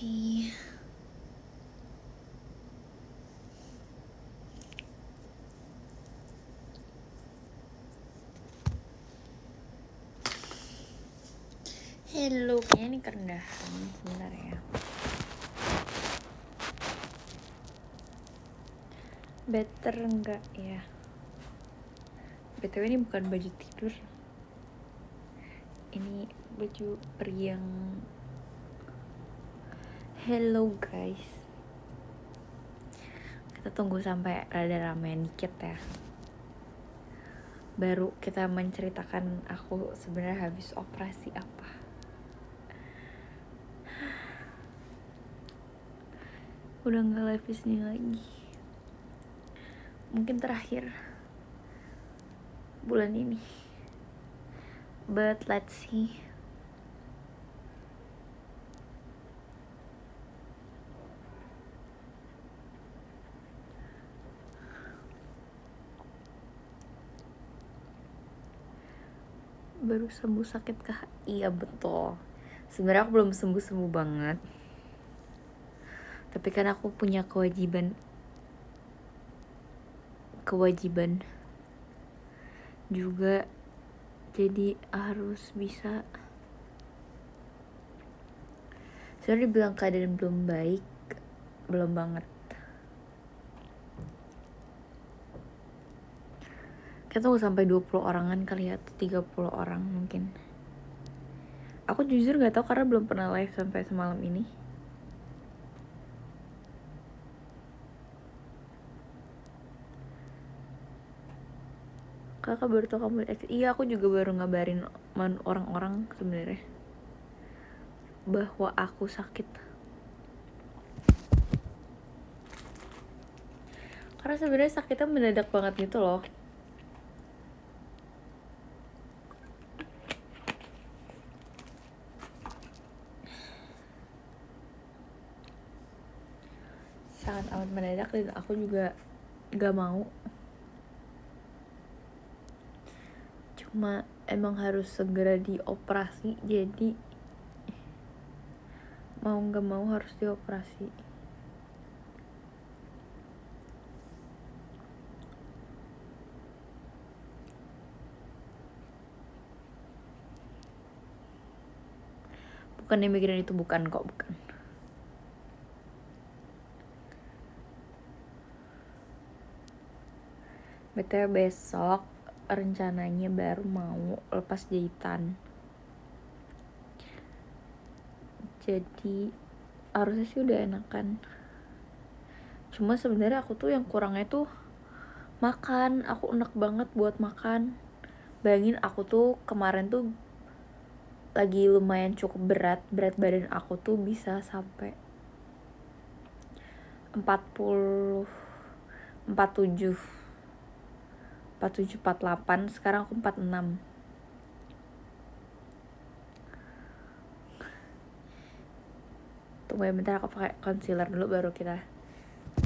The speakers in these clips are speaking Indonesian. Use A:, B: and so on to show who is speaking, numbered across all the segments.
A: Oke. Hello, kayaknya ini kerendahan. Sebentar ya. Better enggak ya? BTW ini bukan baju tidur. Ini baju periang. Hello guys. Kita tunggu sampai rada ramean dikit ya. Baru kita menceritakan aku sebenarnya habis operasi apa. Udah nggak live di sini lagi. Mungkin terakhir bulan ini. But let's see. Baru sembuh sakit kah? Iya betul. Sebenarnya aku belum sembuh banget. Tapi kan aku punya kewajiban juga, jadi harus bisa. Sebenarnya dibilang keadaan belum baik, belum banget. Kita tunggu sampai 20 orangan kali ya, atau 30 orang mungkin. Aku jujur gak tahu karena belum pernah live sampai semalam ini. Kakak baru tau kamu iya, aku juga baru ngabarin orang-orang sebenarnya bahwa aku sakit. Karena sebenarnya sakitnya mendadak banget gitu loh. Sangat amat mendadak dan aku juga gak mau. Cuma emang harus segera dioperasi, jadi mau gak mau harus dioperasi. Bukan mikirin itu, bukan. BTW besok rencananya baru mau lepas jahitan. Jadi harusnya sih udah enakan. Cuma sebenarnya aku tuh yang kurangnya tuh makan. Aku enak banget buat makan. Bayangin aku tuh kemarin tuh lagi lumayan cukup berat badan aku tuh bisa sampai 47, 48. Sekarang aku 46. Tunggu ya bentar, aku pakai concealer dulu baru kita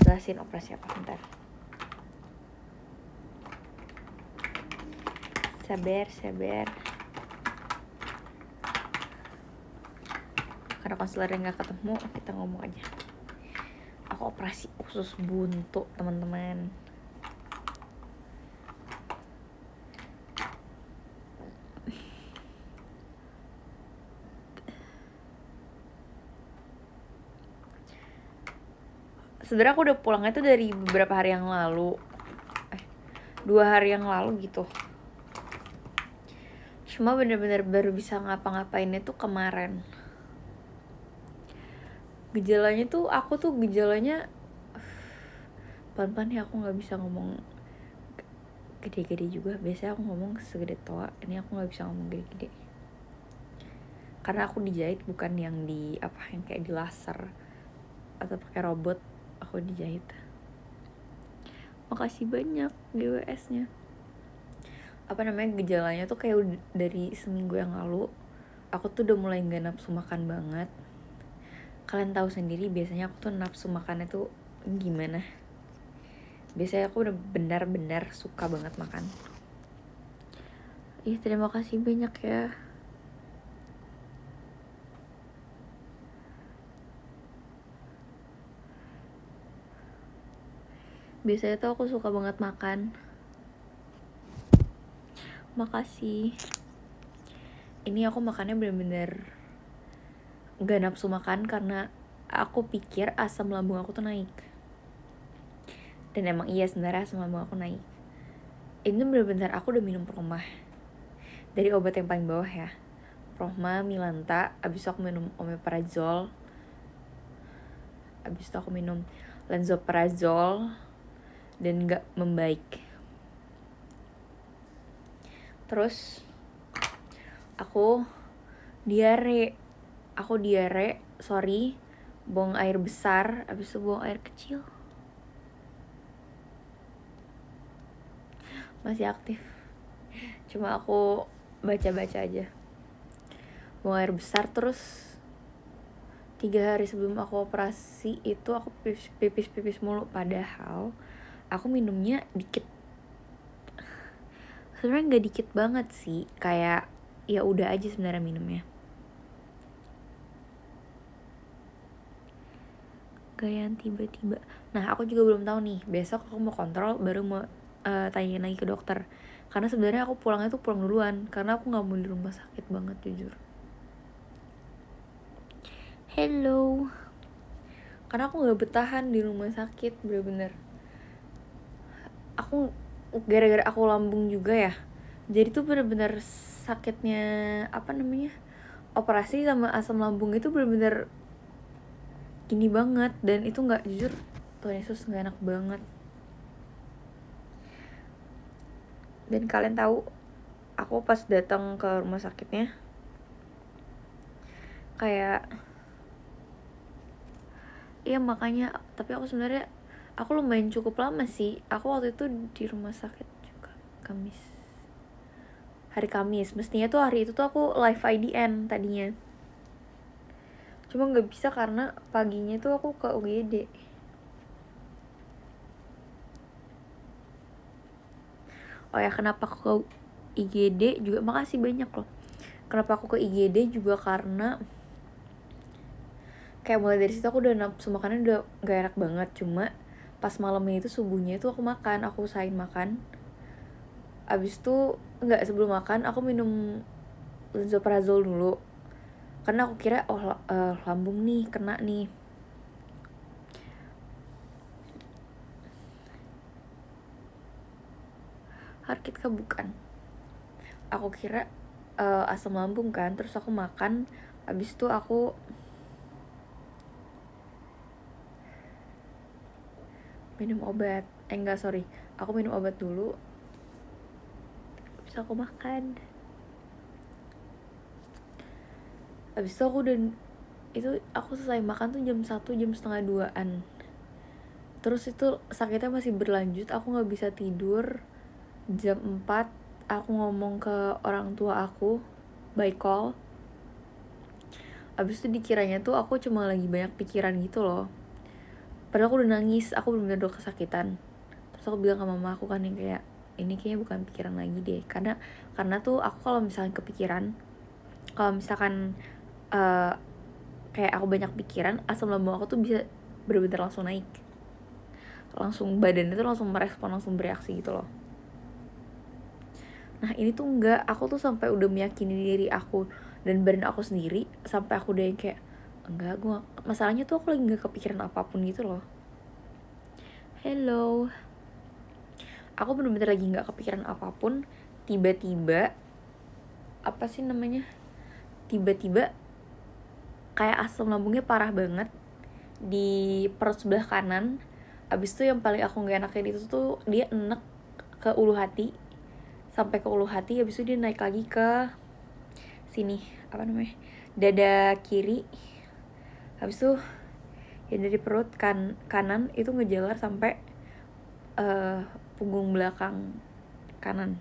A: jelasin operasi apa. Bentar. Sabar. Karena concealernya gak ketemu, kita ngomong aja. Aku operasi usus buntu, teman-teman. Sebenarnya aku udah pulangnya tuh dari beberapa hari yang lalu. 2 hari yang lalu gitu. Cuma bener-bener baru bisa ngapa-ngapainnya tuh kemarin. Gejalanya tuh, aku tuh gejalanya pelan-pelan ya, aku gak bisa ngomong gede-gede juga. Biasanya aku ngomong segede toa, ini aku gak bisa ngomong gede-gede. Karena aku dijahit bukan yang yang kayak di laser atau pakai robot. Aku dijahit. Makasih banyak GWS-nya. Gejalanya tuh kayak dari seminggu yang lalu. Aku tuh udah mulai gak nafsu makan banget. Kalian tahu sendiri biasanya aku tuh nafsu makannya tuh gimana. Biasanya aku udah benar-benar suka banget makan. Terima kasih banyak ya. Biasanya tuh aku suka banget makan. Makasih. Ini aku makannya bener-bener gak nafsu makan karena aku pikir asam lambung aku tuh naik. Dan emang iya sebenarnya asam lambung aku naik. Ini bener-bener aku udah minum Proma. Dari obat yang paling bawah ya. Proma, Milanta, abis itu aku minum omeprazole. Abis itu aku minum lansoprazole dan gak membaik. Terus aku diare, buang air besar, abis itu buang air kecil. Masih aktif, cuma aku baca-baca aja. Buang air besar, terus 3 hari sebelum aku operasi itu aku pipis mulu, padahal aku minumnya dikit. Sebenarnya nggak dikit banget sih, kayak ya udah aja sebenarnya minumnya. Gaya yang tiba-tiba. Nah aku juga belum tahu nih, besok aku mau kontrol baru mau tanyain lagi ke dokter. Karena sebenarnya aku pulangnya tuh pulang duluan, karena aku nggak mau di rumah sakit banget jujur. Hello. Karena aku nggak bertahan di rumah sakit, bener-bener. Aku gara-gara aku lambung juga ya, jadi tuh bener-bener sakitnya operasi sama asam lambung itu bener-bener gini banget. Dan itu nggak, jujur Tuhan Yesus nggak enak banget. Dan kalian tahu aku pas datang ke rumah sakitnya kayak iya makanya, tapi aku sebenarnya aku lumayan cukup lama sih. Aku waktu itu di rumah sakit juga hari Kamis. Mestinya tuh hari itu tuh aku live IDN tadinya, cuma nggak bisa karena paginya tuh aku ke UGD. Oh ya, kenapa aku ke IGD juga, makasih banyak loh. Kenapa aku ke IGD juga karena kayak mulai dari situ aku udah nafsu makannya udah gak enak banget. Cuma pas malamnya itu, subuhnya itu aku usahain makan. Abis itu sebelum makan aku minum lansoprazole dulu, karena aku kira lambung nih kena nih. Sakit kan bukan, aku kira asam lambung kan. Terus aku makan, abis itu aku minum obat. Aku minum obat dulu, abis aku makan. Abis itu aku selesai makan tuh jam 1, jam setengah 2-an. Terus itu sakitnya masih berlanjut, aku gak bisa tidur. Jam 4 aku ngomong ke orang tua aku by call. Abis itu dikiranya tuh aku cuma lagi banyak pikiran gitu loh, padahal aku udah nangis, aku bener-bener udah kesakitan. Terus aku bilang ke mama aku kan, yang kayak ini kayaknya bukan pikiran lagi deh. Karena tuh aku kalau misalkan kayak aku banyak pikiran, asam lambung aku tuh bisa bener-bener langsung naik. Langsung badan itu langsung merespon, langsung bereaksi gitu loh. Nah ini tuh enggak, aku tuh sampai udah meyakini diri aku dan badan aku sendiri, sampai aku udah yang kayak enggak, masalahnya tuh aku lagi gak kepikiran apapun gitu loh. Hello. Aku bener-bener lagi gak kepikiran apapun. Tiba-tiba tiba-tiba kayak asam lambungnya parah banget di perut sebelah kanan. Abis itu yang paling aku gak enakin itu tuh dia enek ke ulu hati, sampai ke ulu hati. Abis itu dia naik lagi ke sini, dada kiri. Habis itu yang dari perut kanan itu ngejalar sampai punggung belakang kanan.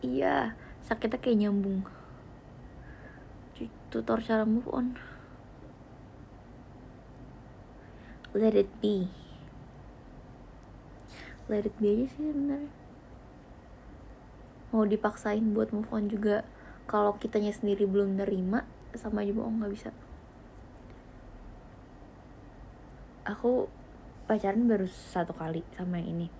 A: Iya, sakitnya kayak nyambung. Tutor cara move on. Let it be aja sih sebenarnya. Mau dipaksain buat move on juga, kalau kitanya sendiri belum nerima, sama aja bohong, nggak bisa. Aku pacaran baru 1 kali sama yang ini.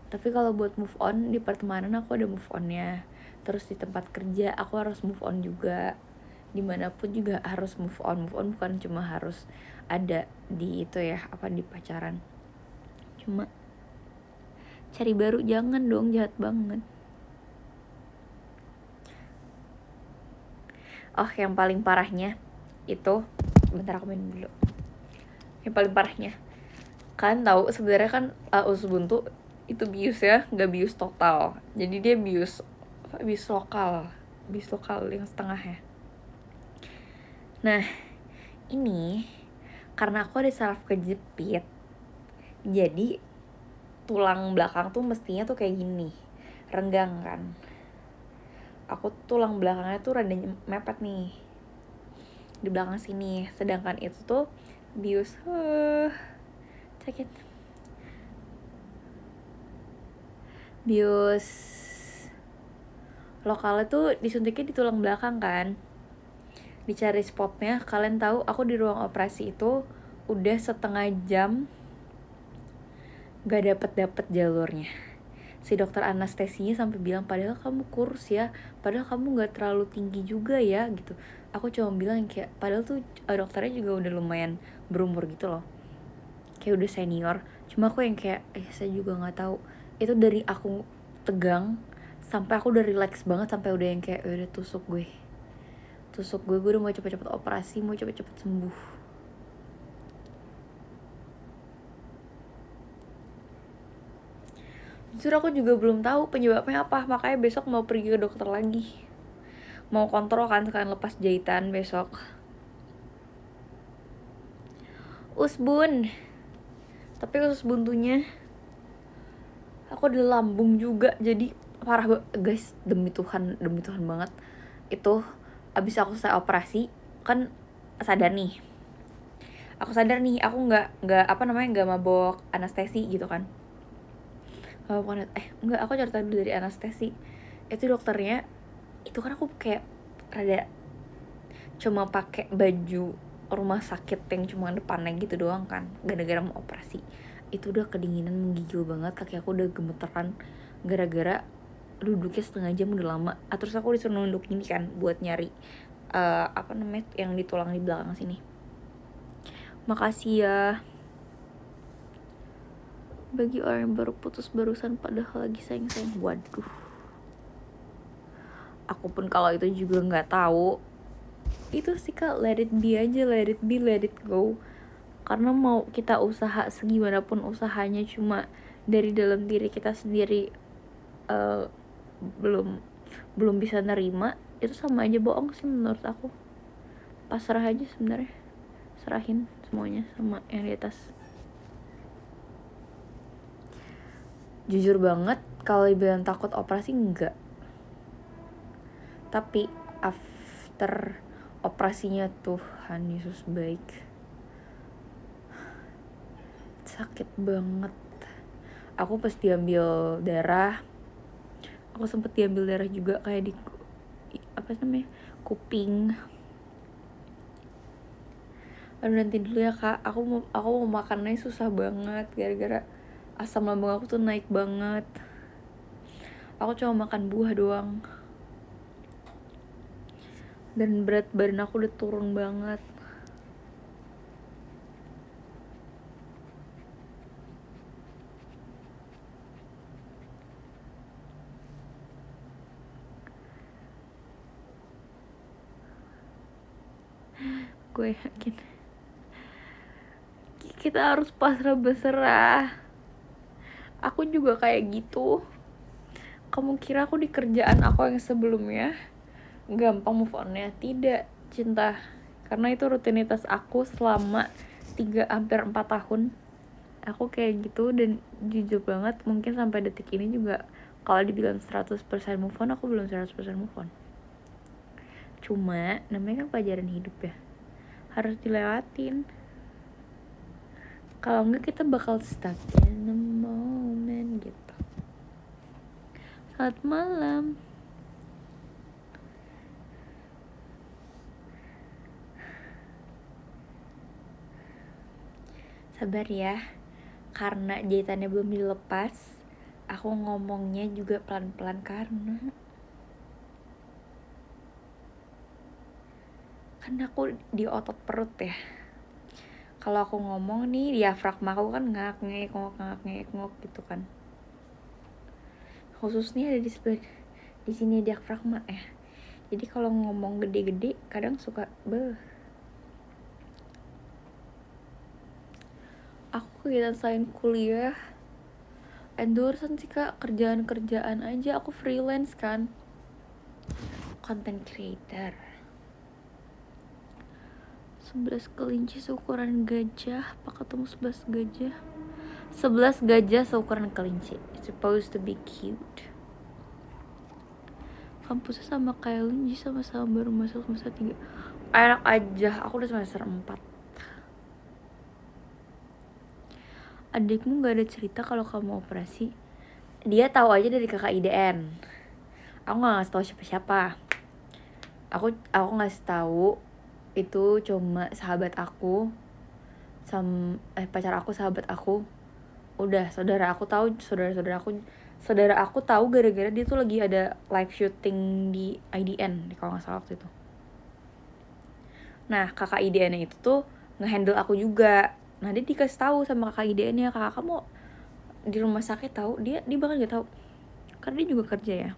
A: Tapi kalau buat move on, di pertemanan aku ada move onnya. Terus di tempat kerja aku harus move on juga. Dimanapun juga harus move on. Move on bukan cuma harus ada di itu ya, apa di pacaran. Cuma cari baru jangan dong, jahat banget. Oh, yang paling parahnya itu, bentar aku minum dulu. Yang paling parahnya, kalian tahu sebenarnya kan usus buntu itu bius ya, nggak bius total. Jadi dia bius lokal yang setengahnya. Nah, ini karena aku ada saraf kejepit, jadi tulang belakang tuh mestinya tuh kayak gini, renggang kan. Aku tulang belakangnya tuh rada mepet nih di belakang sini, sedangkan itu tuh bius sakit. Bius lokalnya tuh disuntiknya di tulang belakang kan. Dicari spotnya, kalian tahu aku di ruang operasi itu udah setengah jam gak dapet jalurnya. Si dokter anestesinya sampai bilang, padahal kamu kurus ya, padahal kamu gak terlalu tinggi juga ya gitu. Aku cuma bilang kayak, padahal tuh dokternya juga udah lumayan berumur gitu loh, kayak udah senior. Cuma aku yang kayak, saya juga gak tahu. Itu dari aku tegang sampai aku udah relax banget, sampai udah yang kayak, udah tusuk gue udah mau cepet-cepet operasi, mau cepet-cepet sembuh. Jujur aku juga belum tahu penyebabnya apa, makanya besok mau pergi ke dokter lagi, mau kontrol kan sekalian lepas jahitan besok. Usbun, tapi usus buntunya aku di lambung juga, jadi parah guys, demi Tuhan banget. Itu abis aku selesai operasi kan sadar nih, aku nggak mabok anestesi gitu kan. Enggak, aku cerita dulu dari anestesi. Itu dokternya, itu kan aku kayak rada cuma pakai baju rumah sakit yang cuma depannya gitu doang kan, gara-gara mau operasi. Itu udah kedinginan, menggigil banget, kaki aku udah gemeteran gara-gara duduknya setengah jam udah lama. Terus aku disuruh nunduk ini kan buat nyari yang di tulang di belakang sini. Makasih ya bagi orang yang baru putus barusan padahal lagi sayang-sayang. Waduh, aku pun kalau itu juga nggak tahu. Itu sih Kak, let it be aja, let it be, let it go. Karena mau kita usaha segimanapun usahanya, cuma dari dalam diri kita sendiri belum bisa nerima, itu sama aja bohong sih menurut aku. Pasrah aja sebenarnya, serahin semuanya sama yang di atas. Jujur banget, kalau dibilang takut operasi enggak, tapi after operasinya Tuhan Yesus baik, sakit banget. Aku pas diambil darah, aku sempet diambil darah juga kayak di kuping. Aduh, nanti dulu ya Kak, aku mau makannya susah banget gara-gara asam lambung aku tuh naik banget. Aku cuma makan buah doang, dan berat badan aku udah turun banget. Gue yakin kita harus pasrah berserah. Aku juga kayak gitu. Kamu kira aku di kerjaan aku yang sebelumnya gampang move on-nya? Tidak, cinta. Karena itu rutinitas aku selama 3-4 tahun. Aku kayak gitu, dan jujur banget mungkin sampai detik ini juga kalau dibilang 100% move on, aku belum 100% move on. Cuma namanya kan pelajaran hidup ya, harus dilewatin. Kalau enggak kita bakal stuck in the moment gitu. Selamat malam. Sabar ya, karena jahitannya belum dilepas, aku ngomongnya juga pelan-pelan karena aku di otot perut ya. Kalau aku ngomong nih, diafragma aku kan ngak-ngek gitu kan. Khususnya ada di sebelah di sini diafragma ya. Jadi kalau ngomong gede-gede kadang suka Aku kegiatan selain kuliah endorsean sih kak, kerjaan aja. Aku freelance kan, content creator. 11 kelinci seukuran gajah, apa ketemu 11 gajah? 11 gajah seukuran kelinci. It's supposed to be cute. Kampusnya sama kayak Linji, sama-sama baru masuk semester 3. Enak aja, aku udah semester 4. Adikmu gak ada cerita kalau kamu operasi? Dia tahu aja dari kakak IDN. Aku gak ngasih tahu siapa-siapa. Aku ngasih tahu itu cuma sahabat aku pacar aku, sahabat aku. Udah, saudara aku tahu gara-gara dia tuh lagi ada live shooting di IDN kalau nggak salah waktu itu. Nah, kakak IDN itu tuh ngehandle aku juga. Nah, dia dikasih tahu sama kakak IDN-nya, kakak kamu di rumah sakit tahu. Dia bahkan nggak tahu karena dia juga kerja ya.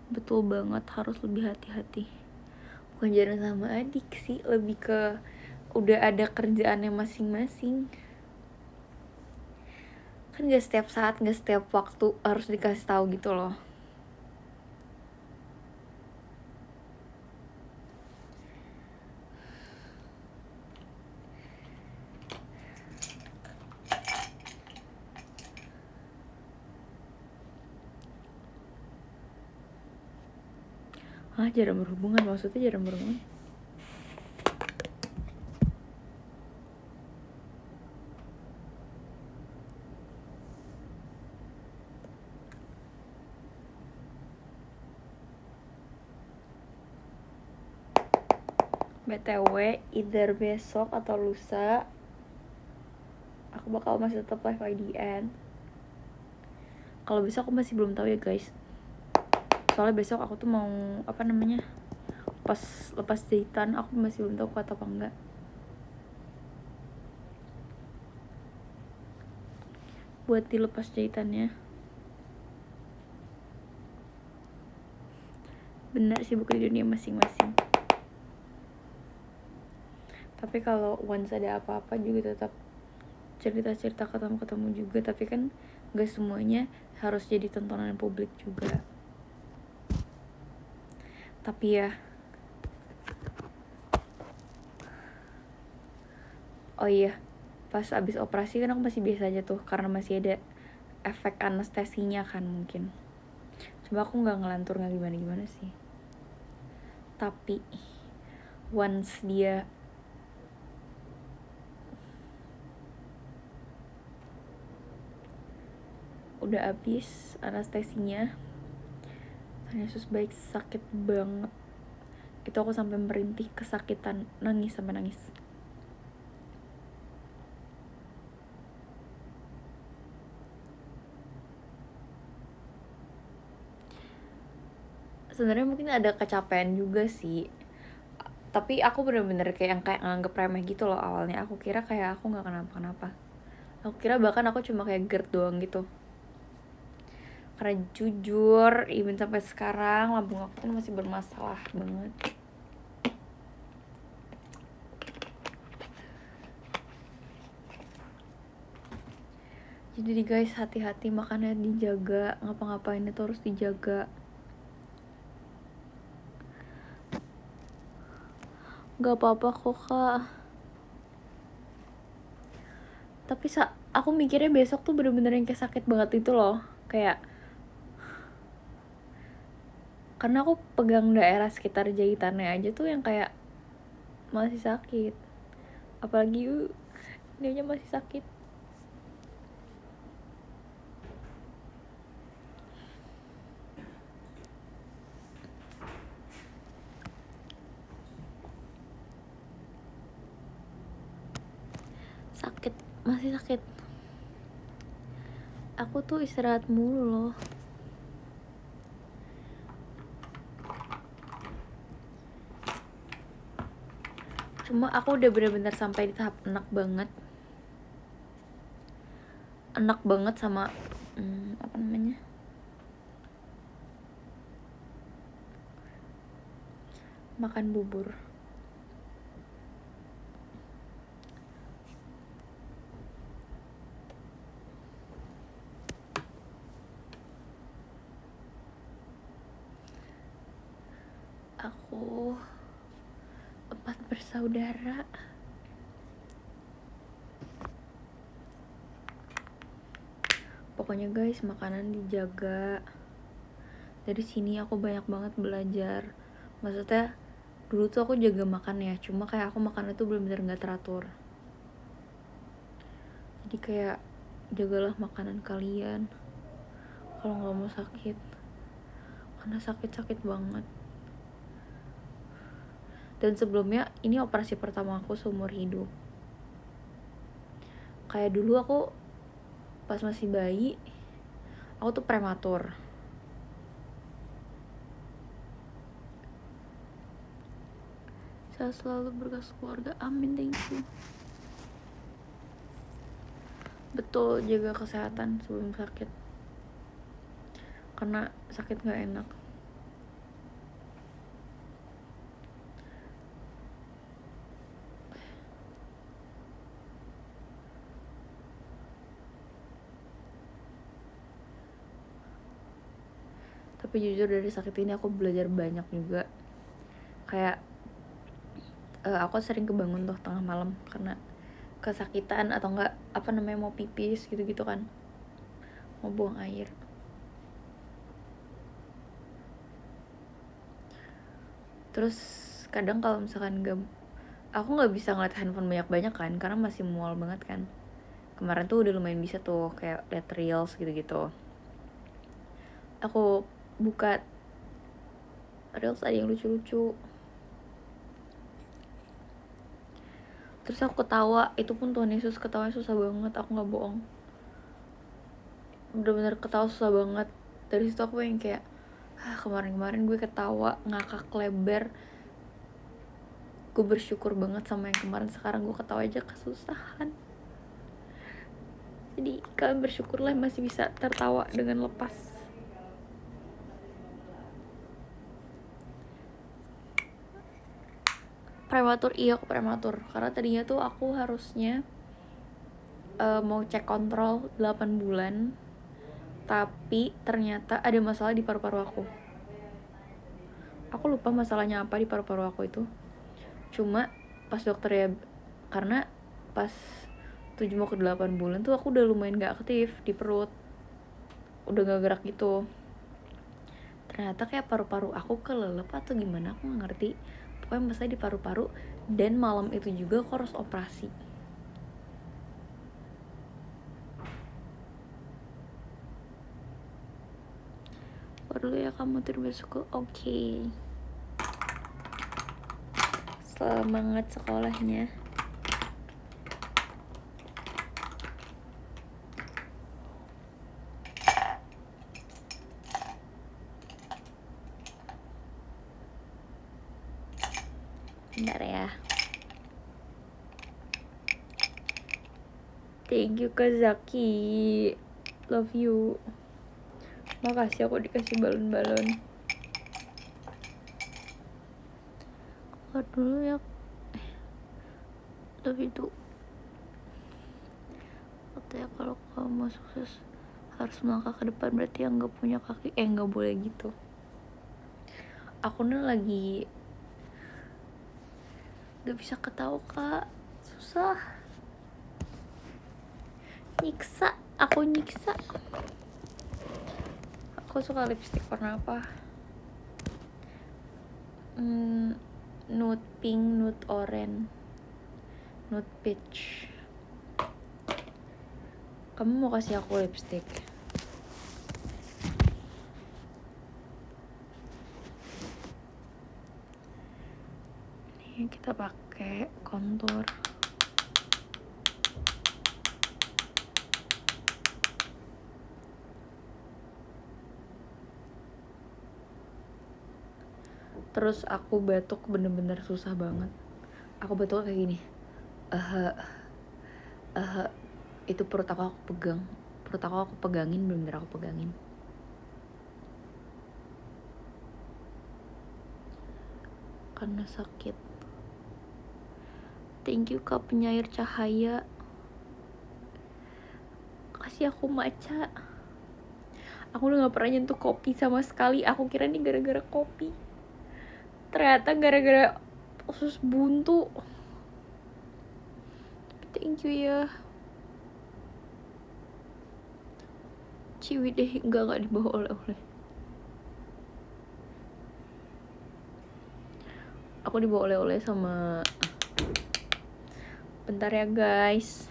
A: Betul banget, harus lebih hati-hati. Bukan jarang sama adik sih, lebih ke udah ada kerjaannya masing-masing. Kan gak setiap saat, gak setiap waktu harus dikasih tahu gitu loh. Jarang berhubungan, maksudnya jarang berhubungan? BTW, either besok atau lusa aku bakal masih tetap live IDN. Kalau besok aku masih belum tahu ya guys. Soalnya besok aku tuh mau lepas jahitan, aku masih belum tahu kuat apa enggak. Buat dilepas jahitannya. Benar sibuk di dunia masing-masing. Tapi kalau once ada apa-apa juga tetap cerita-cerita ketemu juga. Tapi kan gak semuanya harus jadi tontonan publik juga. Tapi ya, oh iya, pas abis operasi kan aku masih biasa aja tuh, karena masih ada efek anestesinya kan mungkin. Coba aku gak ngelantur, gak gimana-gimana sih. Tapi once dia udah habis anestesinya, Yesus baik, sakit banget. Itu aku sampai merintih kesakitan, sampai nangis. Sebenarnya mungkin ada kecapean juga sih, tapi aku bener-bener kayak nganggep remeh gitu loh awalnya. Aku kira kayak aku nggak kenapa-kenapa. Aku kira bahkan aku cuma kayak GERD doang gitu. Karena jujur, even sampai sekarang lambung aku tuh masih bermasalah banget. Jadi guys, hati-hati, makannya dijaga, ngapa-ngapain itu harus dijaga. Gak apa-apa kok kak. Tapi aku mikirnya besok tuh bener-bener yang kayak sakit banget itu loh. Kayak karena aku pegang daerah sekitar jahitannya aja tuh yang kayak masih sakit. Apalagi dia masih sakit. sakit, masih sakit. Aku tuh istirahat mulu loh. Cuma aku udah bener-bener sampai di tahap enak banget sama apa namanya, makan bubur. Aku 4 bersaudara. Pokoknya guys, makanan dijaga. Dari sini aku banyak banget belajar. Maksudnya dulu tuh aku jaga makan ya, cuma kayak aku makannya tuh bener-bener gak teratur. Jadi kayak jagalah makanan kalian kalau gak mau sakit, karena sakit banget. Dan sebelumnya ini operasi pertama aku seumur hidup. Kayak dulu aku pas masih bayi, aku tuh prematur. Saya selalu berkas keluarga, amin, thank you. Betul, jaga kesehatan sebelum sakit, karena sakit gak enak. Tapi jujur dari sakit ini aku belajar banyak juga. Kayak aku sering kebangun tuh tengah malam karena kesakitan atau enggak apa namanya mau pipis gitu-gitu kan, mau buang air. Terus kadang kalau misalkan aku nggak bisa ngeliat handphone banyak-banyak kan, karena masih mual banget kan. Kemarin tuh udah lumayan bisa tuh kayak liat reels gitu-gitu. Aku buka reels, ada yang lucu-lucu. Terus aku ketawa, itu pun Tuhan Yesus ketawanya susah banget, aku gak bohong. Bener-bener ketawa susah banget. Dari situ aku yang kayak, kemarin-kemarin gue ketawa ngakak lebar. Gue bersyukur banget sama yang kemarin, sekarang gue ketawa aja kesusahan. Jadi kalian bersyukurlah masih bisa tertawa dengan lepas. Prematur, iya aku prematur. Karena tadinya tuh aku harusnya mau cek kontrol 8 bulan. Tapi ternyata ada masalah di paru-paru aku. Aku lupa masalahnya apa di paru-paru aku itu. Cuma pas dokter ya, karena pas 7 mau ke 8 bulan tuh aku udah lumayan gak aktif di perut, udah gak gerak gitu. Ternyata kayak paru-paru aku kelelep atau gimana, aku gak ngerti. Pokoknya masalah di paru-paru. Dan malam itu juga aku harus operasi. Dulu ya kamu tidur besok. Oke. Semangat sekolahnya. Bentar ya. Thank you Kak Zaki, love you. Makasih aku dikasih balon-balon. Keluar dulu ya. Tapi itu katanya kalau kamu mau sukses harus melangkah ke depan, berarti yang gak punya kaki gak boleh gitu. Aku nih lagi gak bisa ketawa Kak, susah. Nyiksa. Aku suka lipstick warna apa? Nude pink, nude orange, nude peach. Kamu mau kasih aku lipstick? Nih kita pakai contour. Terus aku batuk bener-bener susah banget. Aku batuk kayak gini. Itu perut aku pegang. Perut aku pegangin, bener-bener aku pegangin. Karena sakit. Thank you Kak penyair cahaya. Kasih aku matcha. Aku udah gak pernah nyentuh kopi sama sekali. Aku kira ini gara-gara kopi. Ternyata gara-gara usus buntu. Thank you ya. Ciwi deh, enggak dibawa oleh-oleh. Aku dibawa oleh-oleh sama... Bentar ya guys.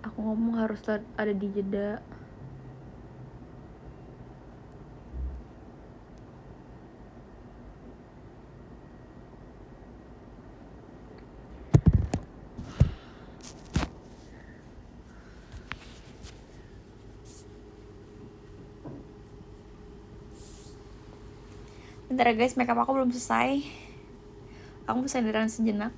A: Aku ngomong harus ada di jeda. Bentar ya guys, makeup aku belum selesai. Aku bisa senderan sejenak.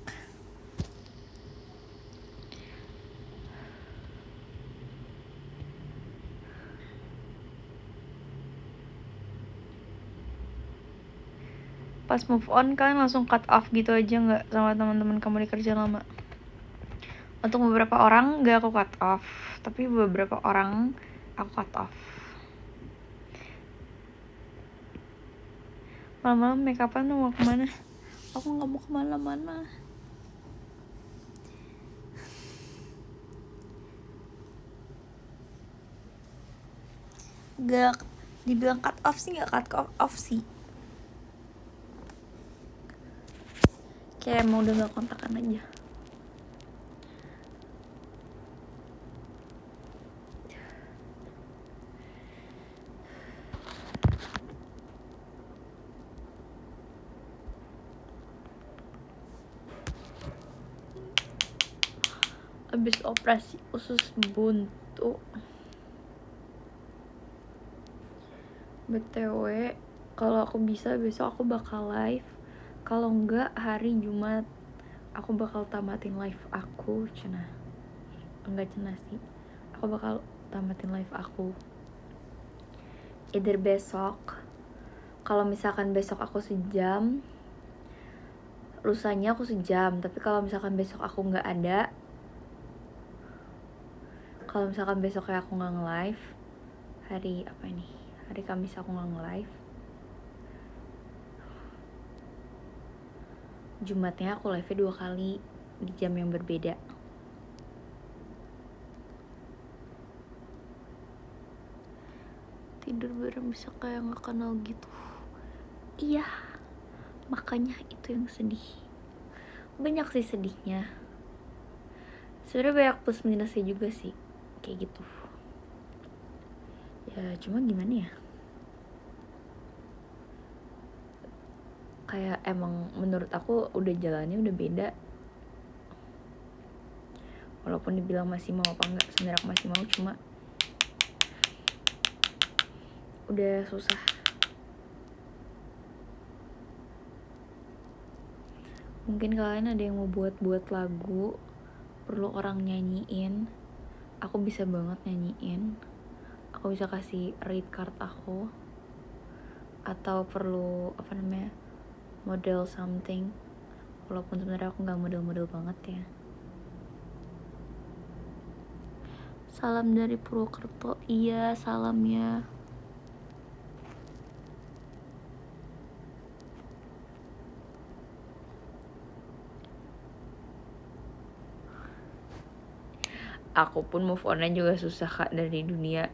A: Pas move on kalian langsung cut off gitu aja nggak sama teman-teman kamu di kerja lama? Untuk beberapa orang nggak aku cut off, tapi beberapa orang aku cut off. Malam-malam make upan tuh mau kemana? Aku nggak mau kemana-mana. Gak dibilang cut off sih, nggak cut off sih. Kayak mau udah gak kontakan aja. Abis operasi usus buntu. BTW, kalau aku bisa besok aku bakal live. Kalau enggak hari Jumat aku bakal tamatin live aku, enggak sih. Aku bakal tamatin live aku. Either besok. Kalau misalkan besok aku sejam, lusanya aku sejam. Tapi kalau misalkan besok aku nggak ada, kalau misalkan besok kayak aku nggak nge-live, hari apa ini? Hari Kamis aku nggak nge-live. Jumatnya aku live-nya 2 kali di jam yang berbeda. Tidur bareng bisa kayak nggak kenal gitu. Iya, makanya itu yang sedih. Banyak sih sedihnya. Sebenarnya banyak plus minusnya juga sih, kayak gitu. Ya cuma gimana ya? Kayak emang menurut aku udah jalannya udah beda. Walaupun dibilang masih mau apa enggak, sebenarnya aku masih mau, cuma udah susah. Mungkin kalian ada yang mau buat lagu, perlu orang nyanyiin, aku bisa banget nyanyiin. Aku bisa kasih read card aku. Atau perlu model something, walaupun sebenarnya aku nggak model banget ya. Salam dari Purwokerto. Iya, salam ya. Aku pun move on-nya juga susah Kak dari dunia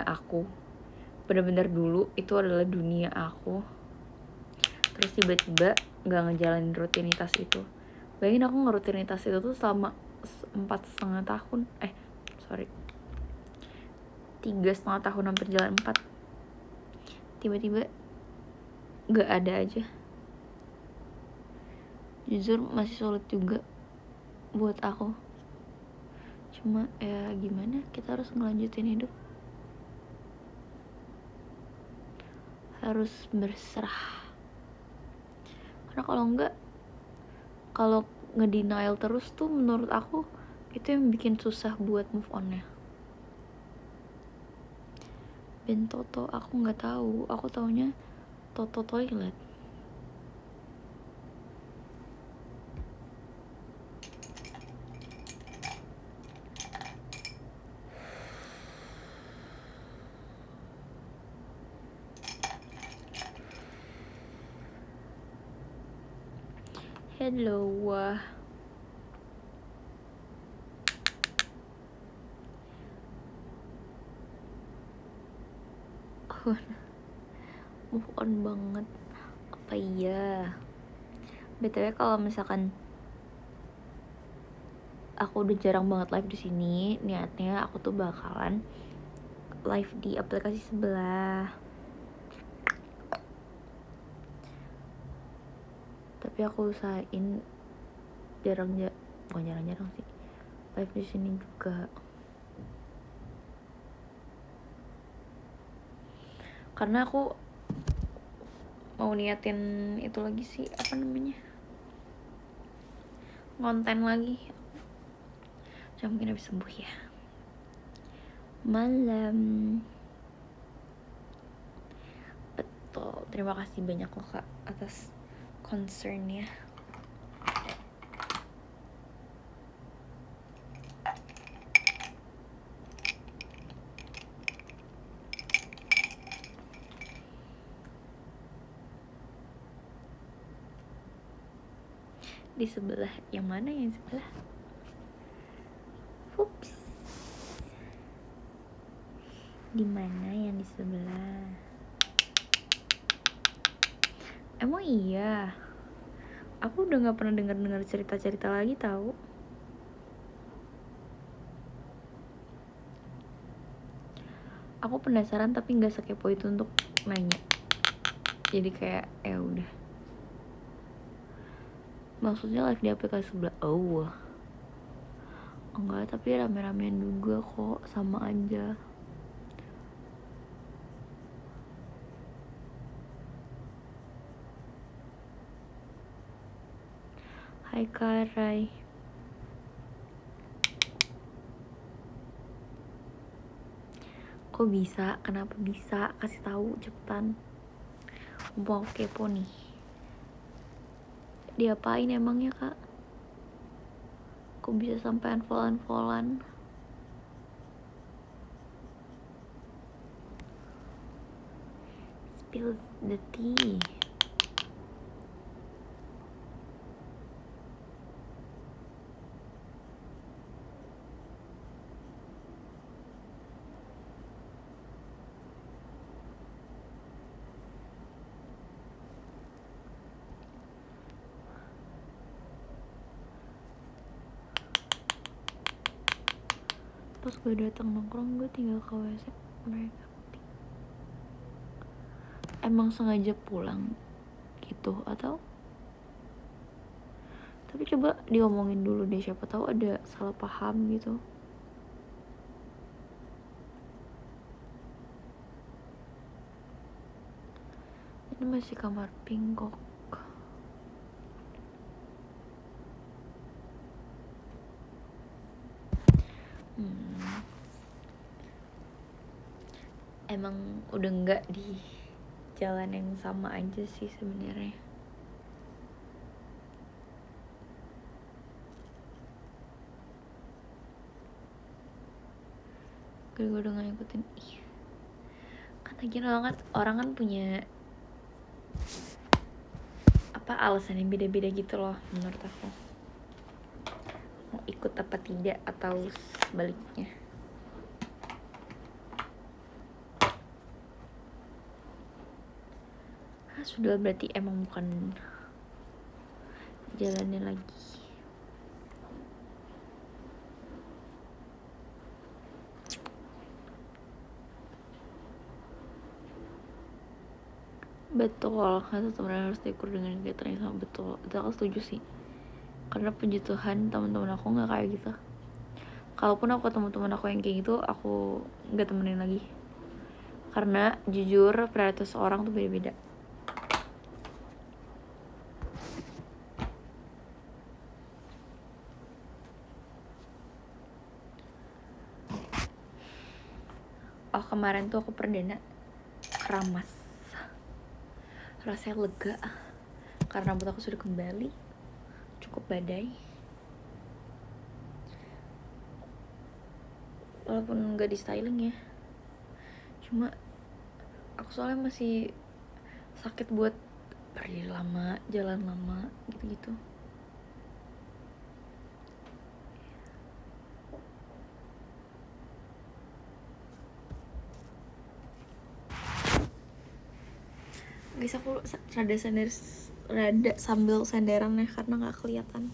A: aku. Bener-bener dulu itu adalah dunia aku, terus tiba-tiba gak ngejalanin rutinitas itu. Bayangin aku ngerutinitas itu tuh selama 4,5 tahun 3,5 tahun, hampir jalan 4. Tiba-tiba gak ada aja. Jujur masih sulit juga buat aku. Cuma ya gimana, kita harus ngelanjutin hidup, harus berserah. Karena kalau enggak, kalau ngedenial terus tuh menurut aku itu yang bikin susah buat move on-nya. Ben Toto aku nggak tahu, aku taunya Toto toilet. Hello. Move on banget. Apa iya? BTW kalau misalkan aku udah jarang banget live di sini, niatnya aku tuh bakalan live di aplikasi sebelah. Tapi aku usahain bukan jarang-jarang sih, live di sini juga. Karena aku mau niatin itu lagi sih, apa namanya, ngonten lagi. Jangan mungkin habis sembuh ya. Malam. Betul. Terima kasih banyak loh Kak atas concernnya. Di sebelah yang mana, yang sebelah? Ups. Di mana yang di sebelah? Emang iya, aku udah nggak pernah dengar cerita-cerita lagi tahu. Aku penasaran tapi nggak sekepo itu untuk nanya. Jadi kayak udah. Maksudnya live di aplikasi sebelah. Oh, enggak, tapi rame-ramean juga kok, sama aja. Hai Karai. Kok bisa? Kenapa bisa? Kasih tahu cepetan. Mau kepo nih. Diapain emangnya Kak? Kok bisa sampai unfollow-unfollowan? Spill the tea. Pas gue datang nongkrong, gue tinggal ke WC mereka. Emang sengaja pulang gitu atau? Tapi coba diomongin dulu deh, siapa tahu ada salah paham gitu. Ini masih kamar pingkok. Emang udah nggak di jalan yang sama aja sih sebenarnya. Gue udah gak ngikutin. Kan lagi orang kan punya apa alasan yang beda-beda gitu loh menurut aku. Mau ikut apa tidak atau sebaliknya. Sudah berarti emang bukan jalannya lagi. Betul, satu teman harus diukur dengan kegiatan yang sama. Betul, itu aku setuju sih. Karena puji Tuhan teman-teman aku nggak kayak gitu. Kalaupun aku ketemu teman aku yang kayak gitu, aku nggak temenin lagi. Karena jujur prioritas orang tuh beda-beda. Oh, kemarin tuh aku perdana keramas. Rasanya lega karena rambut aku sudah kembali cukup badai. Walaupun nggak di styling ya, cuma aku soalnya masih sakit buat pergi lama, jalan lama, gitu-gitu. Guys, aku rada sambil senderan ya karena nggak kelihatan.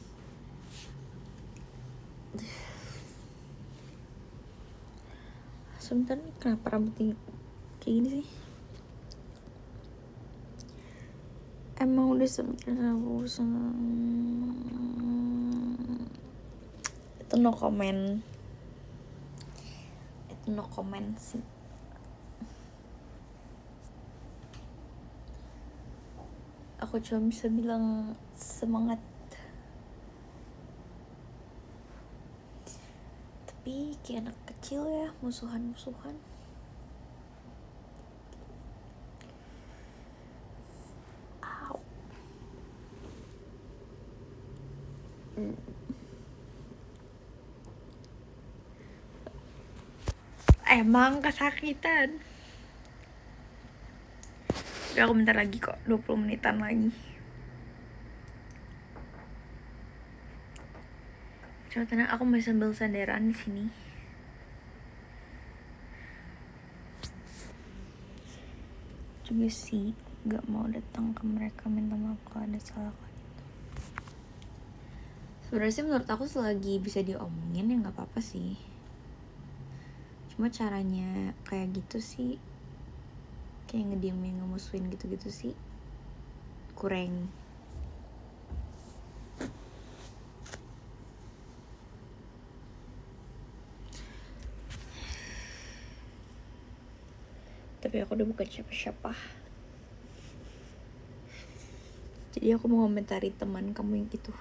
A: Sebentar nih, kenapa rambutnya kayak gini sih? Emang udah semikiran itu no comment. Itu no comment sih. Aku cuma bisa bilang semangat. Tapi kayak anak kecil ya, musuhan-musuhan. Au. Emang kesakitan. Udah, aku bentar lagi kok, 20 menitan lagi. Cuma tenang, aku masih sambil sandaran di sini. Juga sih gak mau datang ke mereka minta maaf kalau ada salah kayak gitu. Sebenarnya sih menurut aku selagi bisa diomongin ya nggak apa-apa sih. Cuma caranya kayak gitu sih, kayak ngediemin, ngemusuhin gitu-gitu sih kurang. Tapi aku udah bukan siapa-siapa. Jadi aku mau komentari teman kamu yang gitu.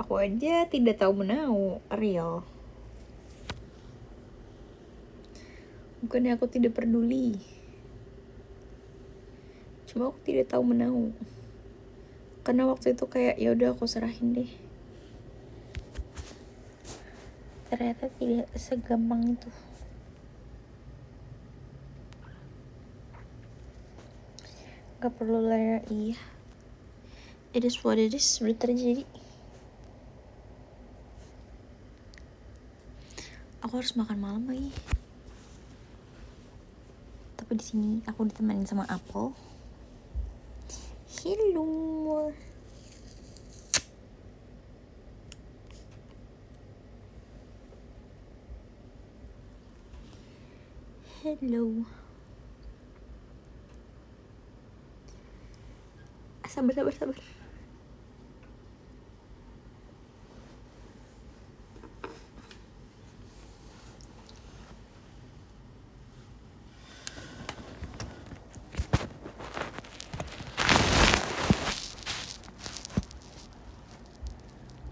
A: Aku aja tidak tahu menau, real. Bukannya aku tidak peduli. Cuma aku tidak tahu menau. Karena waktu itu kayak ya udah aku serahin deh. Ternyata tidak segampang itu. Gak perlu lah, iya. It is what it is, udah terjadi. Aku harus makan malam lagi. Tapi di sini aku ditemenin sama Apple. Hello. Hello. Sabar.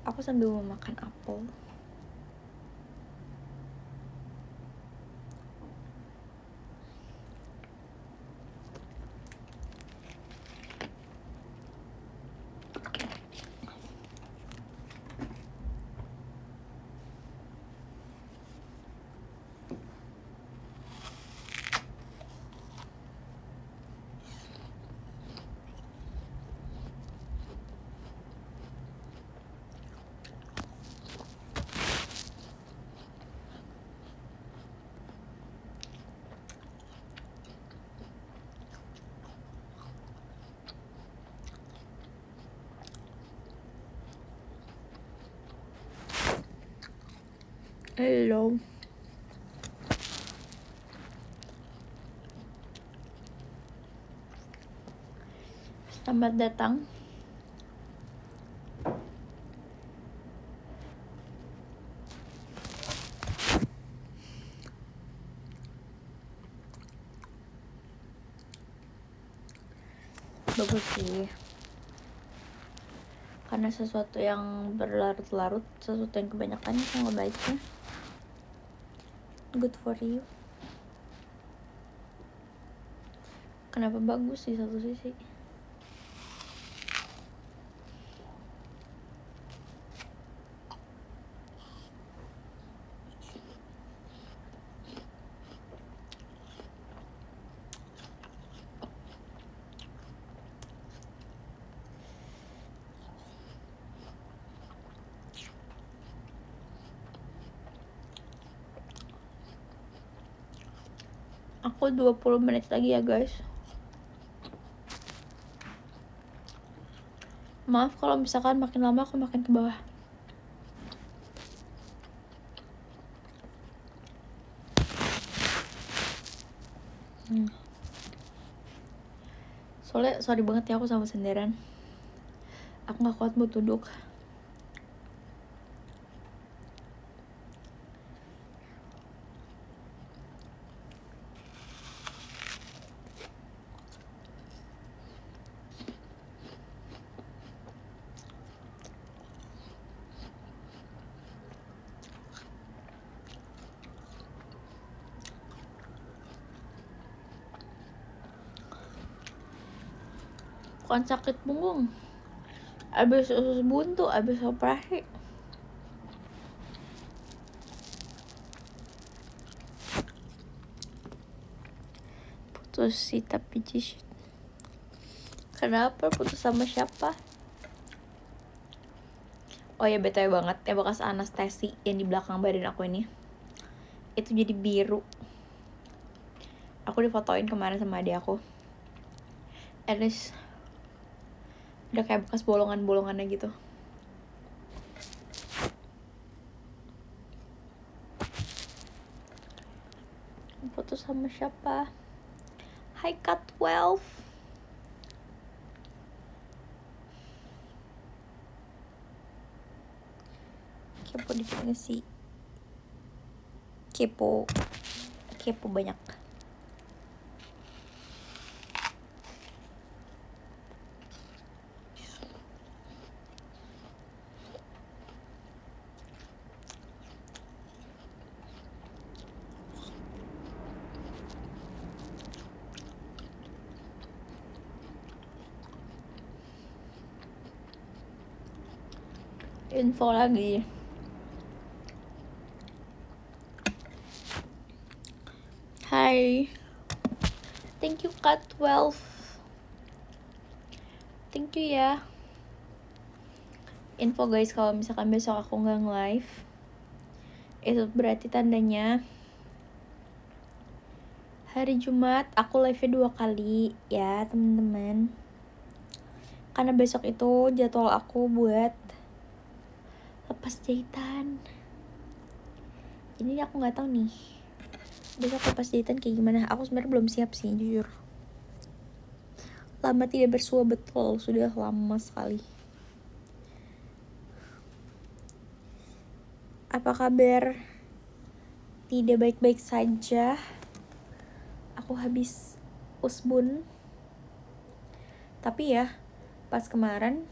A: Aku sambil memakan apel. Hello. Selamat datang. Bagus sih. Karena sesuatu yang berlarut-larut, sesuatu yang kebanyakan itu nggak baiknya. Good for you. Kenapa bagus di satu sisi? Aku 20 menit lagi ya guys. Maaf kalau misalkan makin lama aku makin ke bawah. Soalnya sorry banget ya aku sama senderan. Aku gak kuat buat duduk. Bukan sakit punggung, abis usus buntu, abis operasi. Putus sih tapi jis. Kenapa putus sama siapa? Oh ya btw banget ya, bekas anestesi yang di belakang badan aku ini itu jadi biru. Aku difotoin kemarin sama adik aku. Eris udah kayak bekas bolongan-bolongannya gitu. Putus sama siapa? Hi Cat 12. Kepo dikit gak sih? Kepo banyak. Info lagi. Hai. Thank you Cat 12. Thank you ya. Info guys, kalau misalkan besok aku nggak nge-live, itu berarti tandanya hari Jumat aku live-nya 2 kali ya teman-teman. Karena besok itu jadwal aku buat lepas jahitan. Jadi aku nggak tahu nih besok lepas jahitan kayak gimana. Aku sebenarnya belum siap sih jujur. Lama tidak bersua, betul, sudah lama sekali. Apa kabar? Tidak baik-baik saja. Aku habis usbun. Tapi ya pas kemarin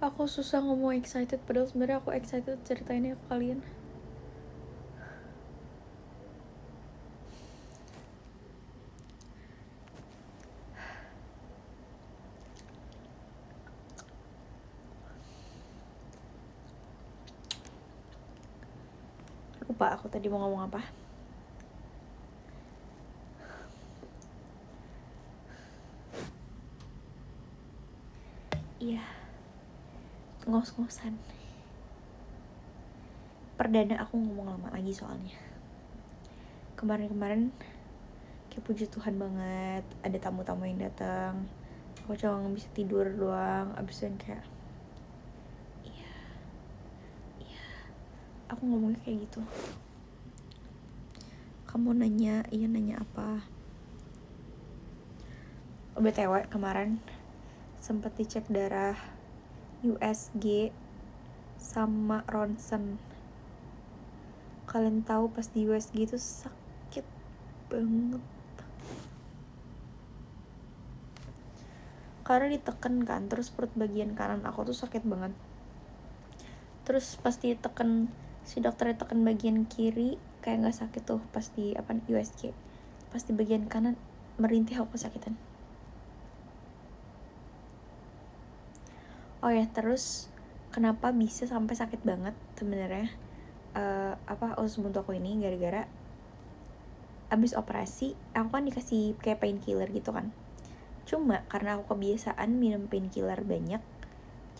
A: aku susah ngomong excited, padahal sebenarnya aku excited ceritainnya ke kalian. Lupa aku tadi mau ngomong apa. Iya, ngos-ngosan. Perdana aku ngomong lama lagi soalnya. Kemarin kayak puji Tuhan banget, ada tamu-tamu yang datang. Aku cuma bisa tidur doang, abis itu kayak iya. Aku ngomongnya kayak gitu. Kamu nanya, iya nanya apa? BTW kemarin sempet dicek darah USG sama ronsen. Kalian tahu pas di USG itu sakit banget karena ditekan kan, terus perut bagian kanan aku tuh sakit banget. Terus pas ditekan, si dokter ditekan bagian kiri kayak nggak sakit tuh pas di USG. Pas di bagian kanan merintih aku kesakitan. Oh ya, terus kenapa bisa sampai sakit banget sebenarnya? Usus buntu aku ini gara-gara abis operasi aku kan dikasih kayak painkiller gitu kan. Cuma karena aku kebiasaan minum painkiller banyak,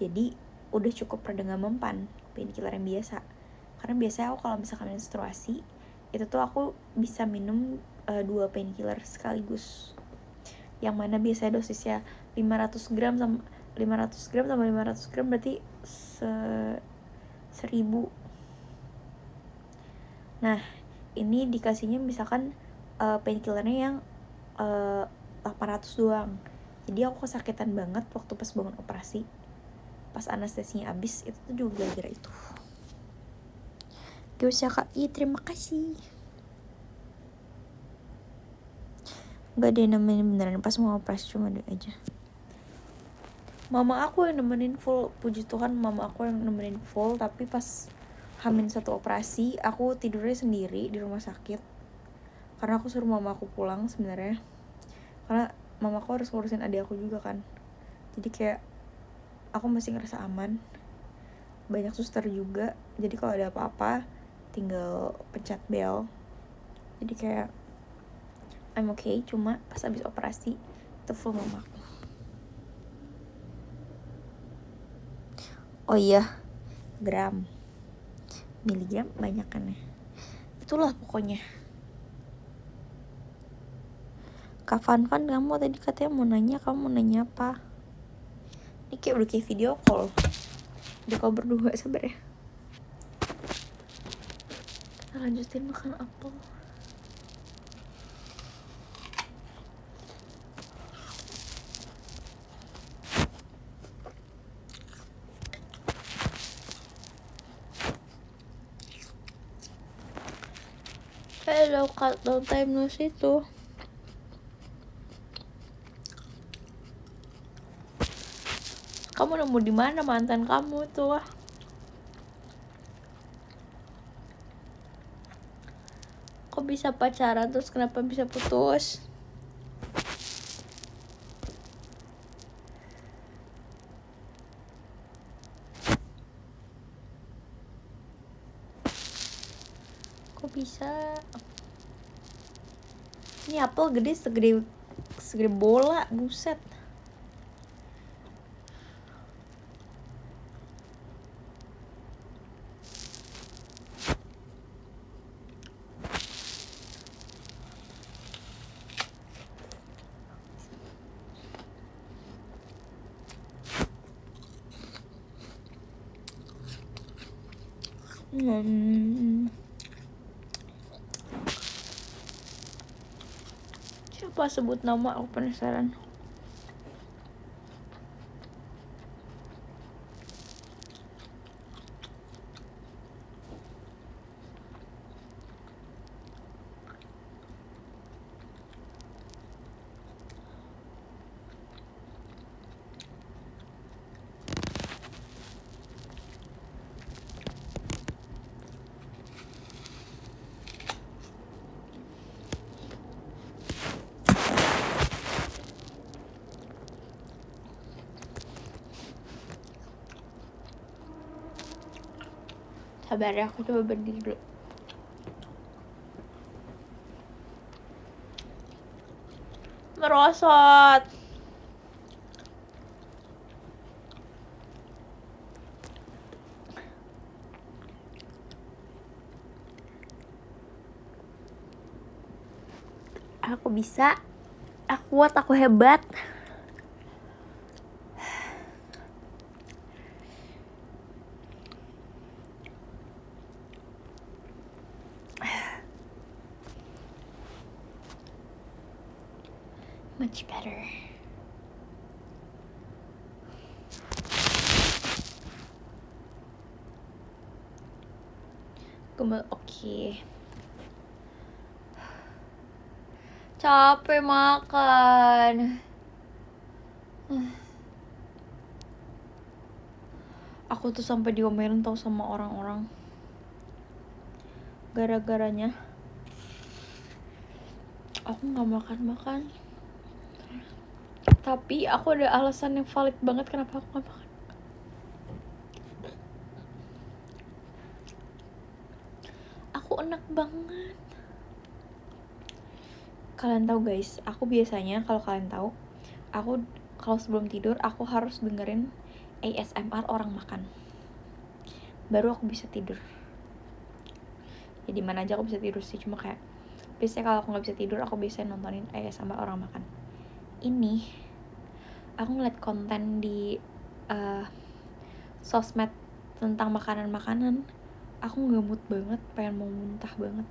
A: jadi udah cukup reda mempan painkiller yang biasa. Karena biasanya aku kalau misalkan menstruasi itu tuh aku bisa minum 2 painkiller sekaligus, yang mana biasanya dosisnya 500 gram sama 500 gram berarti 1000. Nah ini dikasihnya misalkan painkillernya yang 800 doang. Jadi aku kesakitan banget waktu pas bangun operasi, pas anestesinya abis. Itu tuh juga gara-gara itu. Gak usah Kak, terima kasih. Gak ada yang nemenin beneran pas mau operasi, cuma dia aja. Mama aku yang nemenin full, puji Tuhan mama aku yang nemenin full. Tapi pas H-1 operasi aku tidurnya sendiri di rumah sakit karena aku suruh mama aku pulang sebenarnya, karena mama aku harus ngurusin adik aku juga kan. Jadi kayak aku masih ngerasa aman, banyak suster juga, jadi kalau ada apa-apa tinggal pencet bel. Jadi kayak I'm okay. Cuma pas habis operasi itu full mama aku. Oh iya, gram, miligram banyak kan ya, itulah pokoknya. Kak Fan, kamu tadi katanya mau nanya, kamu mau nanya apa? Ini kayak udah kayak video call. Udah kau berdua, sabar ya. Kita lanjutin makan apel. Hello Kak, long time no see tuh. Kamu nemu di mana mantan kamu tuh? Kok bisa pacaran terus kenapa bisa putus? Kok bisa? Ini apel gede segede bola, buset. Siapa sebut nama, aku penasaran. Sabar ya, aku coba berdiri dulu. Merosot. Aku bisa, aku kuat, aku hebat. Much better. Oke. Capek makan. Aku tuh sampai diomelin tau sama orang-orang. Gara-garanya aku gak makan-makan. Tapi aku ada alasan yang valid banget kenapa aku gak makan. Aku enak banget. Kalian tahu guys, aku biasanya kalau kalian tahu, aku kalau sebelum tidur aku harus dengerin ASMR orang makan. Baru aku bisa tidur. Ya dimana aja aku bisa tidur sih, cuma kayak biasanya kalau aku nggak bisa tidur aku biasanya nontonin ASMR orang makan. Ini aku ngeliat konten di sosmed tentang makanan-makanan, aku nggak mood banget, pengen mau muntah banget.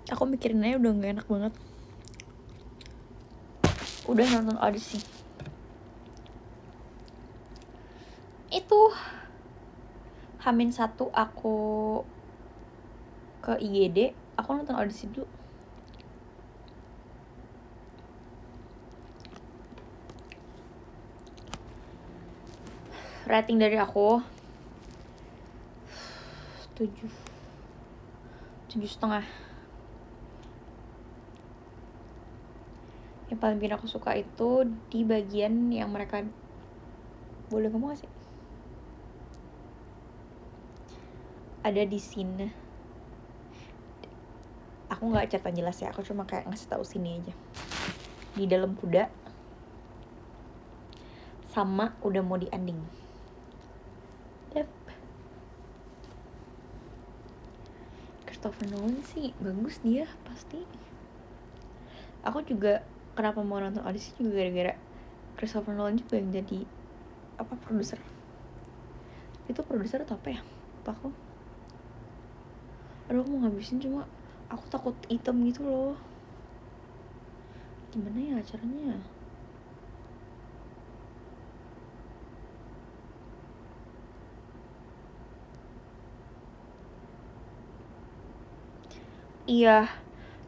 A: Aku mikirin aja udah gak enak banget. Udah nonton audisi itu H-1 aku ke IGD, aku nonton audisi dulu. Rating dari aku 7,5. Yang paling bikin aku suka itu di bagian yang mereka, boleh ngomong gak sih? Ada di scene, aku nggak cerita jelas ya, aku cuma kayak ngasih tahu sini aja. Di dalam kuda sama udah mau dianding. Yep. Christopher Nolan sih bagus dia pasti. Aku juga kenapa mau nonton audisi juga gara-gara Christopher Nolan juga yang jadi produser. Itu produser atau apa ya? Lupa aku. Aduh, aku mau ngabisin cuma aku takut hitam gitu loh. Gimana ya caranya? Iya,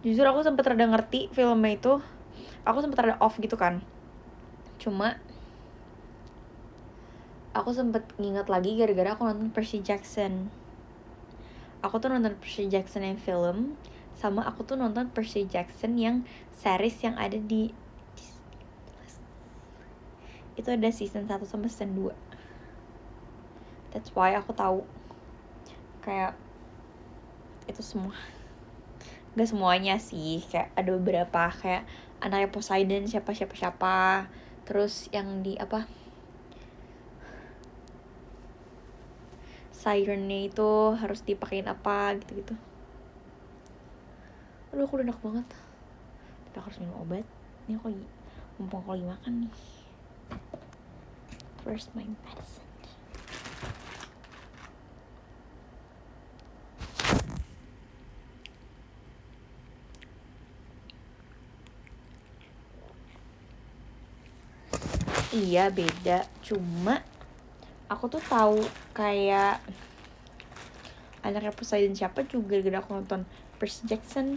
A: jujur aku sempet rada ngerti filmnya itu. Aku sempet rada off gitu kan. Cuma aku sempet nginget lagi gara-gara aku nonton Percy Jackson. Aku tuh nonton Percy Jackson yang film, sama aku tuh nonton Percy Jackson yang series yang ada di itu ada season 1 sama season 2. That's why aku tahu kayak itu semua. Gak semuanya sih, kayak ada beberapa kayak anaknya Poseidon siapa. Terus yang di sirennya itu harus dipakein apa gitu-gitu. Aduh, aku udah enak banget. Tapi aku harus minum obat. Ini aku mumpung aku lagi makan nih. First my medicine. Iya beda, cuma aku tuh tahu kayak anaknya Poseidon siapa juga gara-gara aku nonton Percy Jackson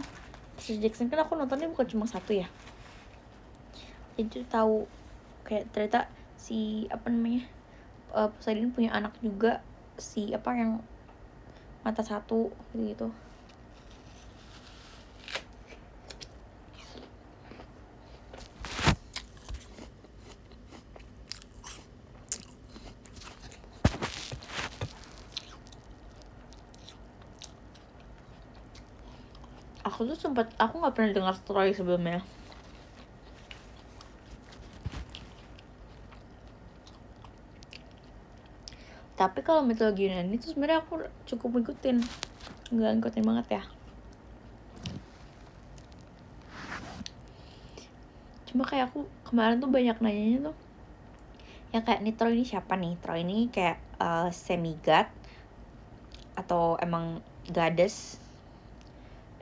A: kan aku nontonnya bukan cuma satu ya. Jadi tahu kayak ternyata si Poseidon punya anak juga, si yang mata satu gitu. Aku nggak pernah dengar story sebelumnya. Tapi kalau mitologi Yunani itu sebenarnya aku cukup ngikutin, nggak ngikutin banget ya. Cuma kayak aku kemarin tuh banyak nanyanya tuh, yang kayak nih Troy ini siapa nih? Troy ini kayak semi-god atau emang goddess,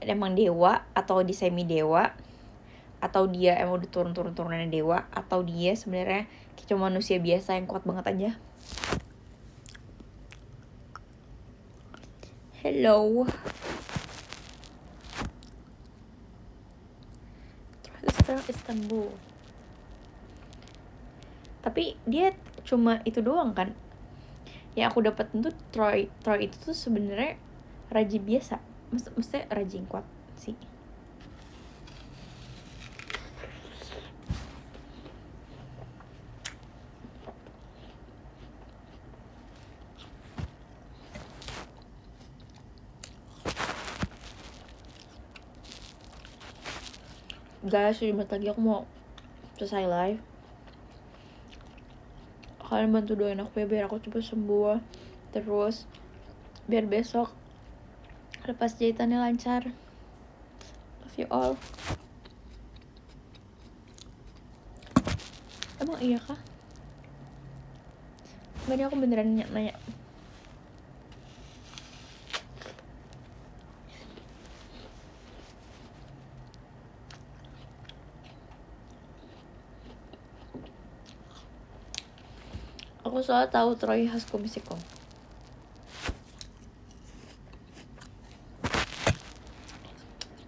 A: emang dewa atau di semi dewa atau dia emang udah turunannya dewa, atau dia sebenarnya cuma manusia biasa yang kuat banget aja. Hello. Terus sekarang Istanbul. Tapi dia cuma itu doang kan. Yang aku dapat tuh Troy itu tuh sebenarnya raja biasa. Maksudnya raja yang kuat sih. Guys, 7 menit lagi aku mau selesai live. Kalian bantu doain aku ya biar aku cepet sembuh. Terus biar besok lepas jahitannya lancar. Love you all. Emang iya kah? Ini aku beneran nanya. Aku soal tahu Troy High School Musical.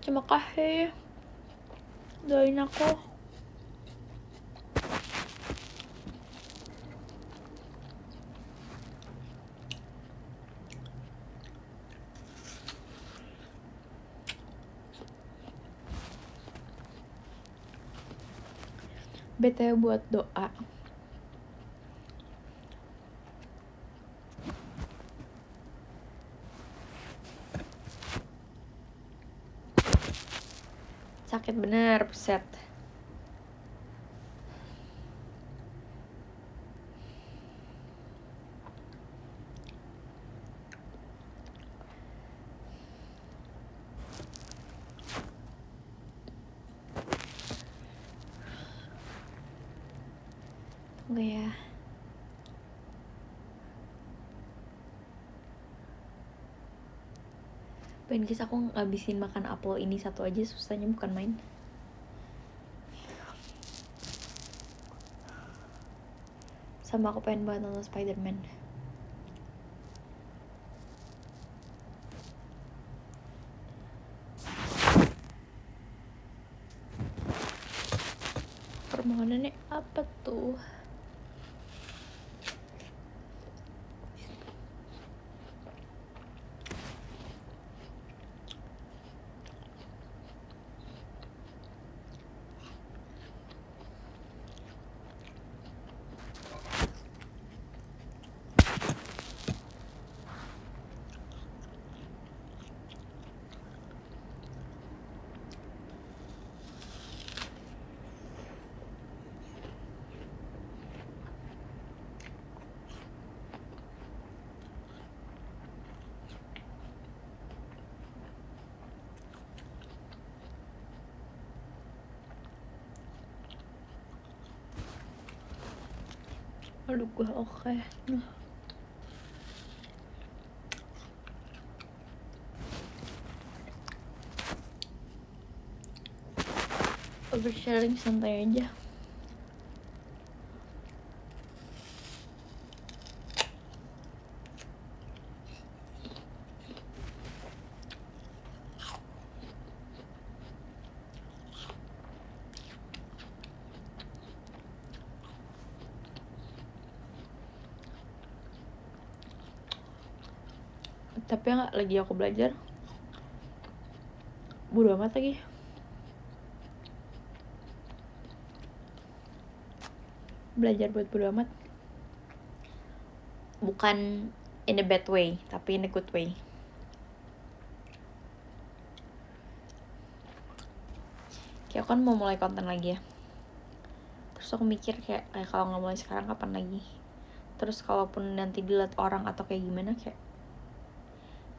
A: Terima kasih. Doain aku. BTW buat doa. Sakit bener, peset. Tunggu ya. Pengen guys, aku ngabisin makan apel ini satu aja susahnya bukan main. Sama aku pengen banget nonton Spider-Man. Permohonannya apa tuh? Aduh gue oke. Oversharing santai aja. Tapi yang lagi aku belajar bodo amat lagi. Belajar buat bodo amat. Bukan in a bad way, tapi in a good way. Kayak aku kan mau mulai konten lagi ya. Terus aku mikir kayak kalau nggak mulai sekarang kapan lagi. Terus kalaupun nanti dilihat orang atau kayak gimana, kayak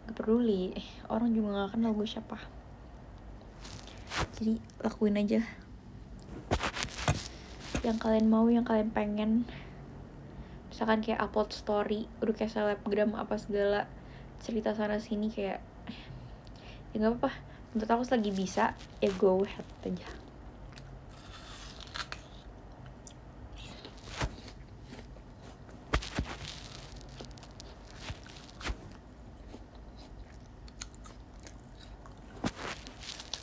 A: gak peduli, orang juga gak kenal gue siapa. Jadi lakuin aja yang kalian mau, yang kalian pengen. Misalkan kayak upload story udah kayak selebgram apa segala, cerita sana sini, kayak ya gak apa-apa. Menurut aku selagi bisa ya go ahead aja.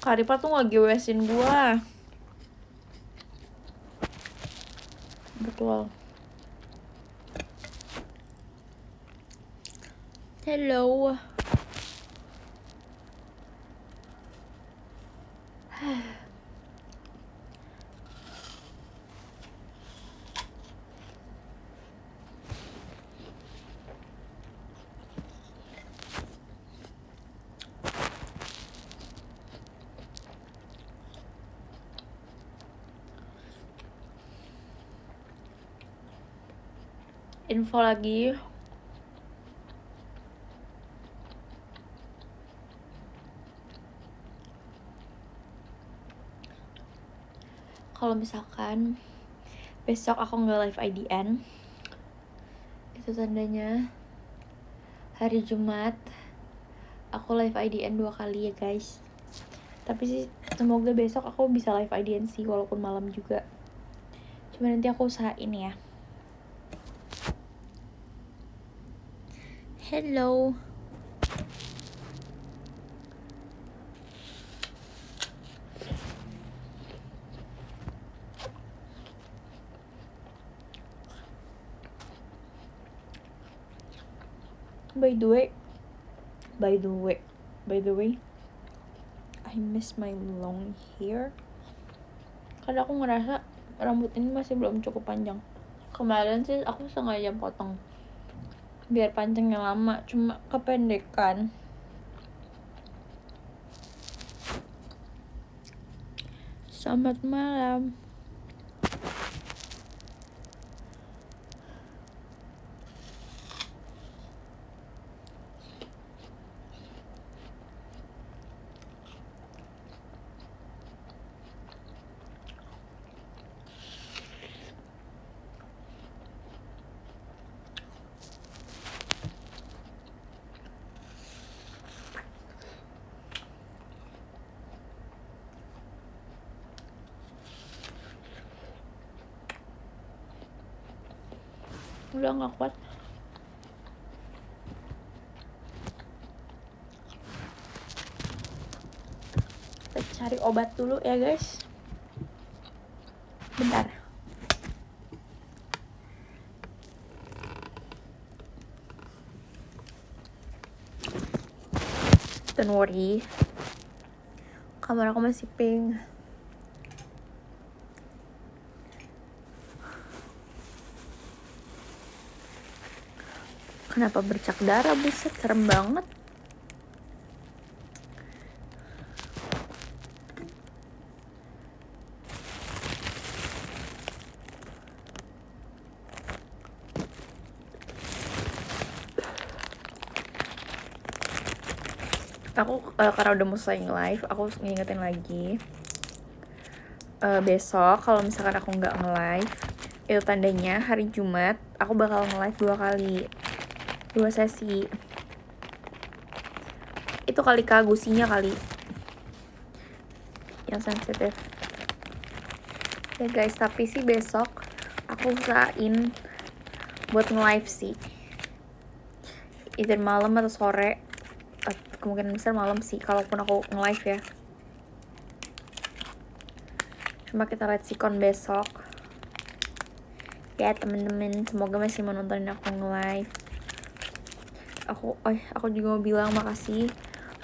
A: Kak Ripa tuh nge-GWS-in gua. Betul. Hello. Info lagi. Kalau misalkan besok aku nggak live IDN, itu tandanya hari Jumat aku live IDN 2 kali ya guys. Tapi sih semoga besok aku bisa live IDN sih, walaupun malam juga. Cuma nanti aku usahain ya. Hello. By the way, I miss my long hair. Karena aku ngerasa rambut ini masih belum cukup panjang. Kemarin sih aku sengaja potong biar panjangnya lama, cuma kependekan. Selamat malam. Udah gak kuat. Kita cari obat dulu ya guys. Bentar. Don't worry, kamar aku masih pink. Kenapa bercak darah? Buset, serem banget. Aku karena udah mau selesai live, aku ngingetin lagi. Besok kalau misalkan aku nggak nge-live, itu tandanya hari Jumat aku bakal nge-live 2 kali, 2 sesi. Itu kali kagusinya kali yang sensitif ya guys. Tapi sih besok aku usahain buat nge-live sih, either malam atau sore. Kemungkinan besar malam sih kalaupun aku nge-live ya. Cuma kita lihat sikon besok ya temen-temen. Semoga masih mau nontonin aku nge-live. Aku juga mau bilang makasih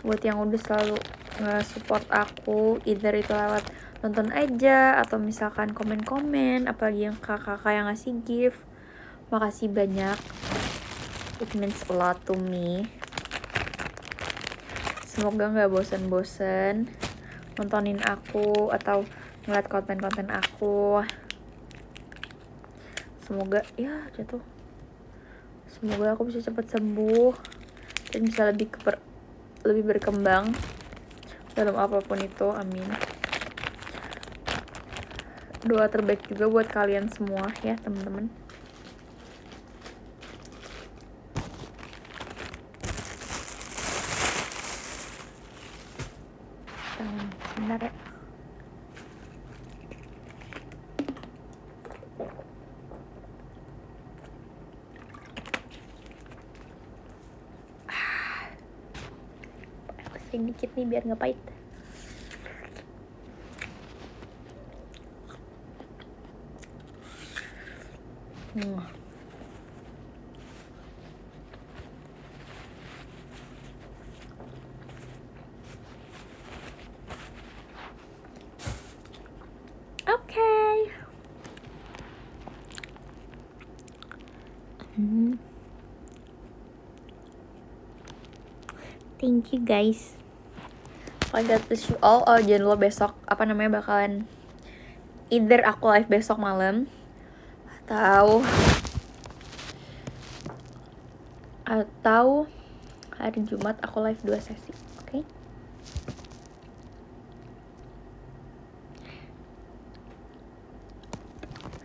A: buat yang udah selalu nge-support aku, either itu lewat nonton aja atau misalkan komen-komen, apalagi yang kakak-kakak yang ngasih gift. Makasih banyak, it means a lot to me. Semoga gak bosen-bosen nontonin aku atau ngeliat konten-konten aku. Semoga semoga aku bisa cepat sembuh dan bisa lebih berkembang dalam apapun itu, amin. Doa terbaik juga buat kalian semua ya teman-teman. Bentar ya. Pastiin dikit nih biar nggak pahit. Okay. Thank you guys. God bless you all. Oh, jangan lupa besok bakalan either aku live besok malam atau hari Jumat aku live 2 sesi. Oke?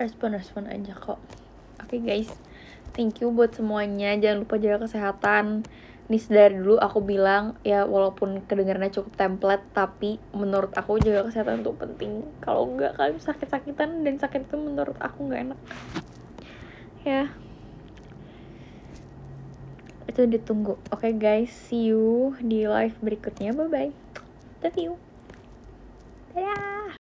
A: Respon aja kok. Oke guys, thank you buat semuanya. Jangan lupa jaga kesehatan. Nih dari dulu aku bilang ya, walaupun kedengarannya cukup template, tapi menurut aku jaga kesehatan itu penting. Kalau enggak kalian sakit-sakitan, dan sakit itu menurut aku nggak enak. Ya, itu ditunggu. Oke guys, see you di live berikutnya. Bye bye. Love you. Dadah.